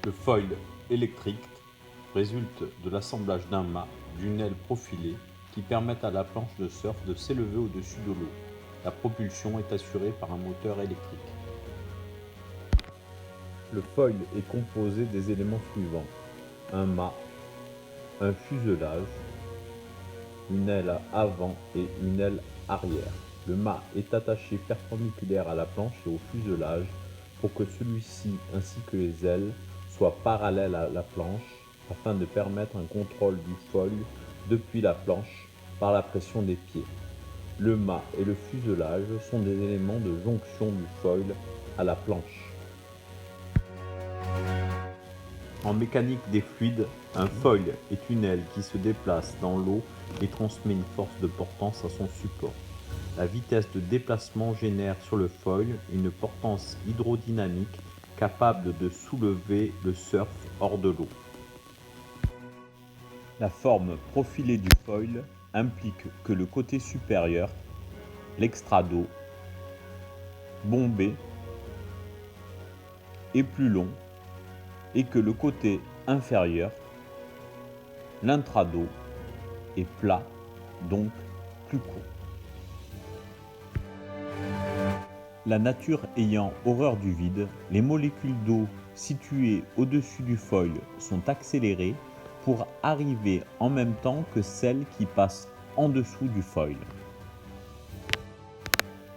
Le foil électrique résulte de l'assemblage d'un mât, d'une aile profilée qui permettent à la planche de surf de s'élever au-dessus de l'eau. La propulsion est assurée par un moteur électrique. Le foil est composé des éléments suivants: un mât, un fuselage, une aile avant et une aile arrière. Le mât est attaché perpendiculaire à la planche et au fuselage pour que celui-ci ainsi que les ailes soient parallèles à la planche afin de permettre un contrôle du foil depuis la planche par la pression des pieds. Le mât et le fuselage sont des éléments de jonction du foil à la planche. En mécanique des fluides, un foil est une aile qui se déplace dans l'eau et transmet une force de portance à son support. La vitesse de déplacement génère sur le foil une portance hydrodynamique capable de soulever le surf hors de l'eau. La forme profilée du foil implique que le côté supérieur, l'extrado, bombé, est plus long et que le côté inférieur, l'intrado, est plat, donc plus court. La nature ayant horreur du vide, les molécules d'eau situées au-dessus du foil sont accélérées pour arriver en même temps que celles qui passent en dessous du foil.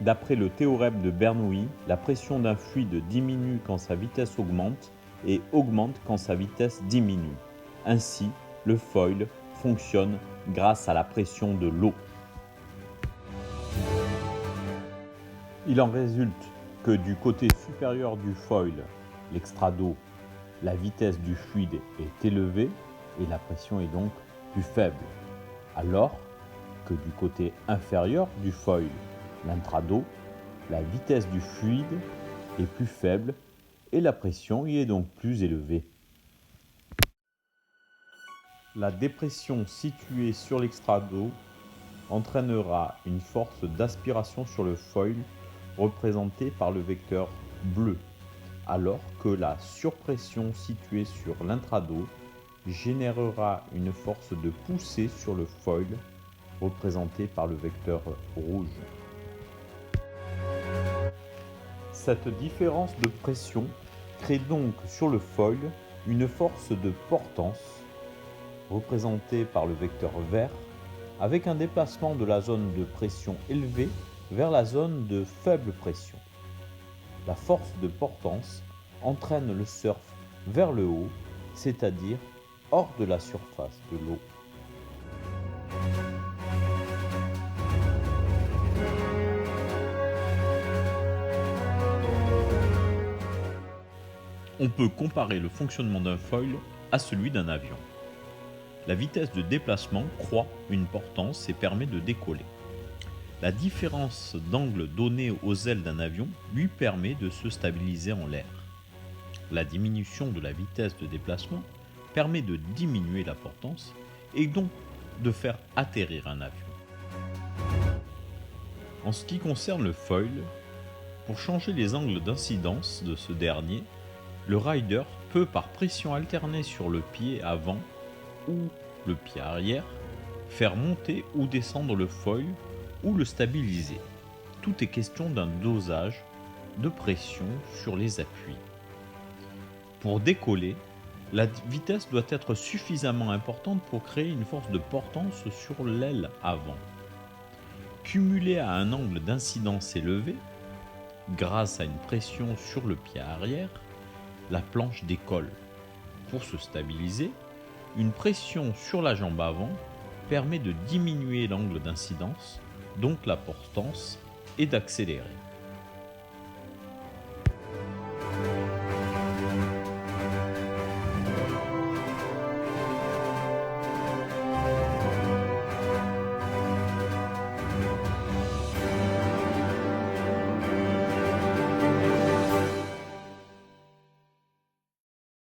D'après le théorème de Bernoulli, la pression d'un fluide diminue quand sa vitesse augmente et augmente quand sa vitesse diminue. Ainsi, le foil fonctionne grâce à la pression de l'eau. Il en résulte que du côté supérieur du foil, l'extrado, la vitesse du fluide est élevée et la pression est donc plus faible, alors que du côté inférieur du foil, l'intrado, la vitesse du fluide est plus faible et la pression y est donc plus élevée. La dépression située sur l'extrado entraînera une force d'aspiration sur le foil représentée par le vecteur bleu, alors que la surpression située sur l'intrado générera une force de poussée sur le foil représentée par le vecteur rouge. Cette différence de pression crée donc sur le foil une force de portance représentée par le vecteur vert avec un déplacement de la zone de pression élevée vers la zone de faible pression. La force de portance entraîne le surf vers le haut, c'est-à-dire hors de la surface de l'eau. On peut comparer le fonctionnement d'un foil à celui d'un avion. La vitesse de déplacement croît une portance et permet de décoller. La différence d'angle donnée aux ailes d'un avion lui permet de se stabiliser en l'air. La diminution de la vitesse de déplacement permet de diminuer la portance et donc de faire atterrir un avion. En ce qui concerne le foil, pour changer les angles d'incidence de ce dernier, le rider peut par pression alternée sur le pied avant ou le pied arrière faire monter ou descendre le foil ou le stabiliser. Tout est question d'un dosage de pression sur les appuis. Pour décoller, la vitesse doit être suffisamment importante pour créer une force de portance sur l'aile avant. Cumulée à un angle d'incidence élevé, grâce à une pression sur le pied arrière, la planche décolle. Pour se stabiliser, une pression sur la jambe avant permet de diminuer l'angle d'incidence, donc la portance, et d'accélérer.